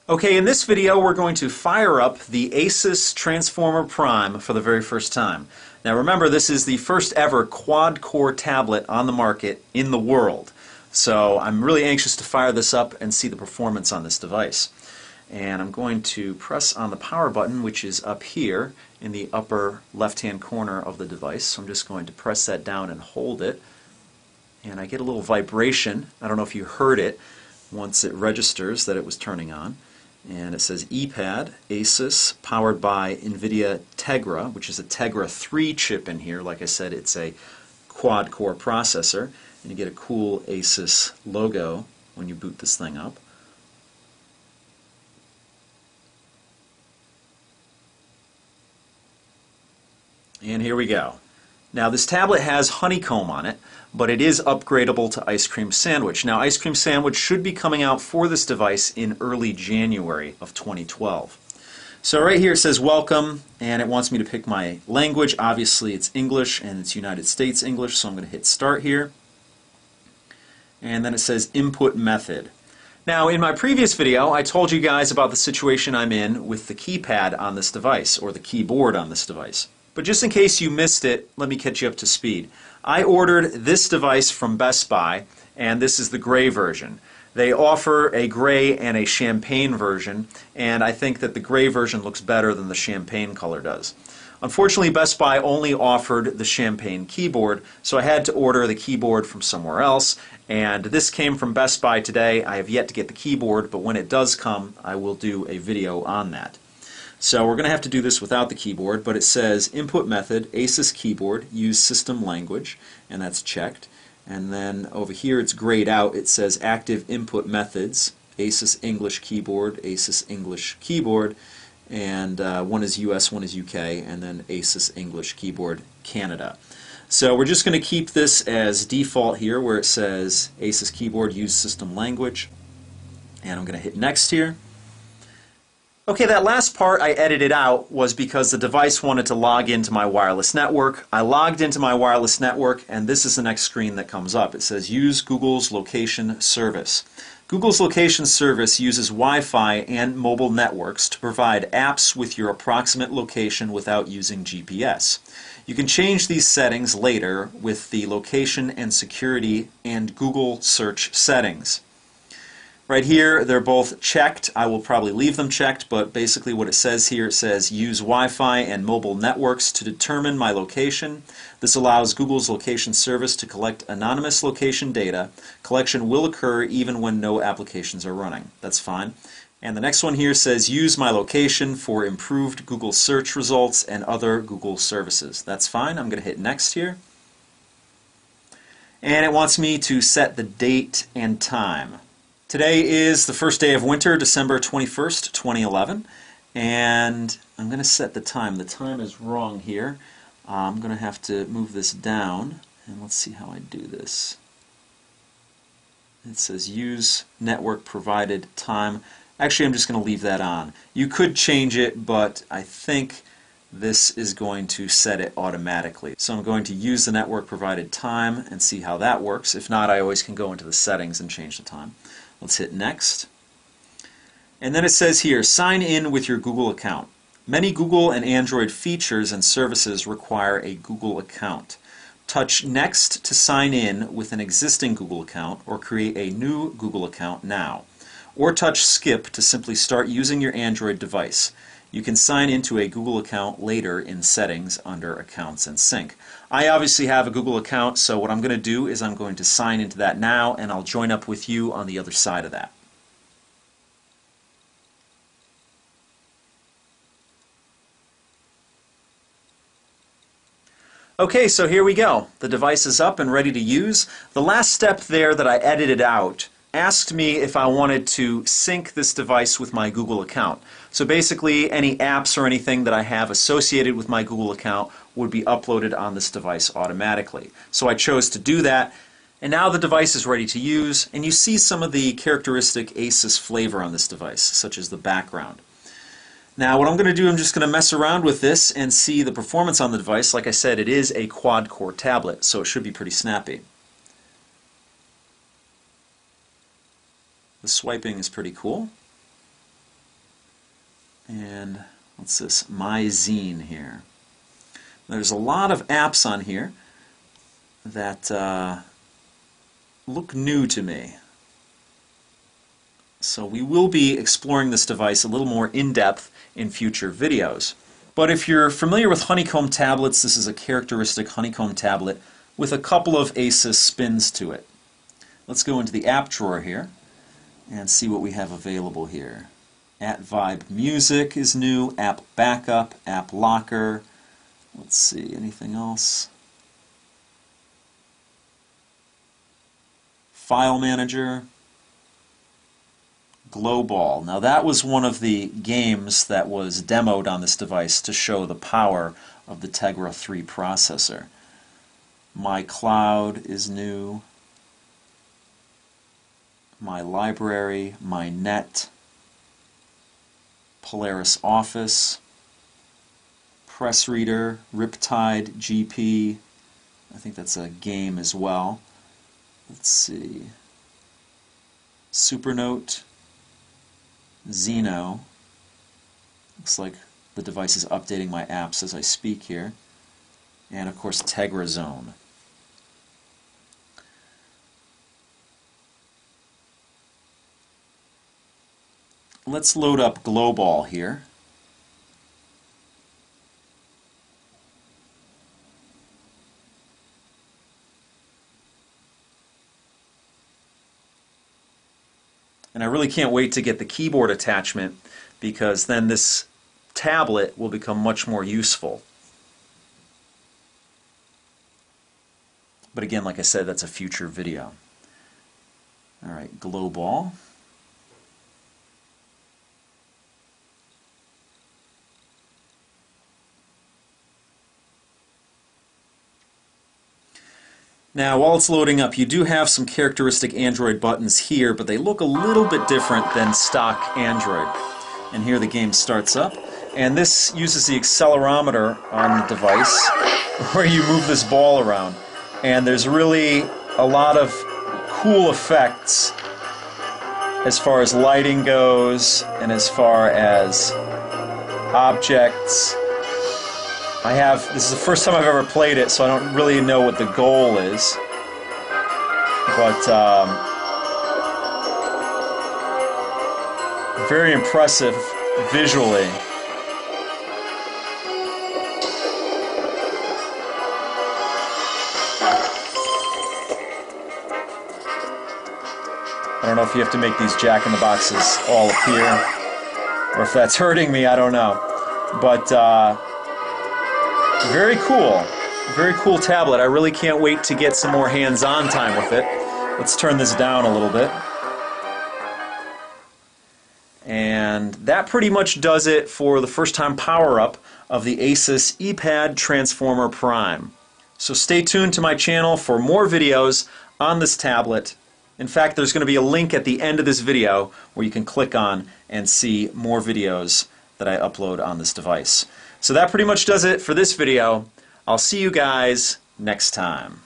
Okay, in this video we're going to fire up the ASUS Transformer Prime for the very first time. Now remember, this is the first ever quad-core tablet on the market in the world. So I'm really anxious to fire this up and see the performance on this device. And I'm going to press on the power button, which is up here in the upper left-hand corner of the device. So I'm just going to press that down and hold it. And I get a little vibration. I don't know if you heard it once it registers that it was turning on. And it says ePad, ASUS, powered by NVIDIA Tegra, which is a Tegra 3 chip in here. Like I said, it's a quad-core processor. And you get a cool ASUS logo when you boot this thing up. And here we go. Now this tablet has honeycomb on it, but it is upgradable to Ice Cream Sandwich. Now Ice Cream Sandwich should be coming out for this device in early January of 2012. So right here it says welcome, and it wants me to pick my language. Obviously it's English, and it's United States English, so I'm going to hit start here. And then it says input method. Now in my previous video I told you guys about the situation I'm in with the keypad on this device, or the keyboard on this device. But just in case you missed it, let me catch you up to speed. I ordered this device from Best Buy, and this is the gray version. They offer a gray and a champagne version, and I think that the gray version looks better than the champagne color does. Unfortunately, Best Buy only offered the champagne keyboard, so I had to order the keyboard from somewhere else, and this came from Best Buy today. I have yet to get the keyboard, but when it does come, I will do a video on that. So we're going to have to do this without the keyboard, but it says input method, ASUS keyboard, use system language, and that's checked. And then over here it's grayed out, it says active input methods, ASUS English keyboard, ASUS English keyboard, and one is US, one is UK, and then ASUS English keyboard Canada. So we're just going to keep this as default here where it says ASUS keyboard, use system language, and I'm going to hit next here. Okay, that last part I edited out was because the device wanted to log into my wireless network. I logged into my wireless network, and this is the next screen that comes up. It says use Google's location service. Google's location service uses Wi-Fi and mobile networks to provide apps with your approximate location without using GPS. You can change these settings later with the location and security and Google search settings. Right here, they're both checked. I will probably leave them checked, but basically what it says here, it says use Wi-Fi and mobile networks to determine my location. This allows Google's location service to collect anonymous location data. Collection will occur even when no applications are running. That's fine. And the next one here says use my location for improved Google search results and other Google services. That's fine. I'm going to hit next here. And it wants me to set the date and time. Today is the first day of winter, December 21st, 2011, and I'm going to set the time. The time is wrong here. I'm going to have to move this down, and let's see how I do this. It says use network provided time. Actually, I'm just going to leave that on. You could change it, but I think this is going to set it automatically. So I'm going to use the network provided time and see how that works. If not, I always can go into the settings and change the time. Let's hit next. And then it says here, sign in with your Google account. Many Google and Android features and services require a Google account. Touch Next to sign in with an existing Google account or create a new Google account now. Or touch Skip to simply start using your Android device. You can sign into a Google account later in Settings under Accounts and Sync. I obviously have a Google account, so what I'm going to do is I'm going to sign into that now, and I'll join up with you on the other side of that. Okay, so here we go. The device is up and ready to use. The last step there that I edited out asked me if I wanted to sync this device with my Google account. So basically any apps or anything that I have associated with my Google account would be uploaded on this device automatically. So I chose to do that, and now the device is ready to use, and you see some of the characteristic ASUS flavor on this device, such as the background. Now what I'm going to do, I'm just going to mess around with this and see the performance on the device. Like I said, it is a quad-core tablet, so it should be pretty snappy. The swiping is pretty cool. And what's this? My Zine here. There's a lot of apps on here that look new to me. So we will be exploring this device a little more in depth in future videos. But if you're familiar with honeycomb tablets, this is a characteristic honeycomb tablet with a couple of ASUS spins to it. Let's go into the app drawer here and see what we have available here. @Vibe Music is new, App Backup, App Locker. Let's see, anything else? File Manager, Glowball. Now that was one of the games that was demoed on this device to show the power of the Tegra 3 processor. My Cloud is new. My Library, My Net, Polaris Office, Press Reader, Riptide GP. I think that's a game as well. Let's see. Supernote, Xeno. Looks like the device is updating my apps as I speak here. And of course Tegra Zone. Let's load up Glowball here. And I really can't wait to get the keyboard attachment, because then this tablet will become much more useful. But again, like I said, that's a future video. Alright, Glowball. Now, while it's loading up, you do have some characteristic Android buttons here, but they look a little bit different than stock Android. And here the game starts up, and this uses the accelerometer on the device, where you move this ball around. And there's really a lot of cool effects as far as lighting goes, and as far as objects. This is the first time I've ever played it, so I don't really know what the goal is. But very impressive visually. I don't know if you have to make these jack-in-the-boxes all appear, or if that's hurting me, I don't know. But very cool. Very cool tablet. I really can't wait to get some more hands-on time with it. Let's turn this down a little bit. And that pretty much does it for the first-time power-up of the ASUS ePad Transformer Prime. So stay tuned to my channel for more videos on this tablet. In fact, there's going to be a link at the end of this video where you can click on and see more videos that I upload on this device. So that pretty much does it for this video. I'll see you guys next time.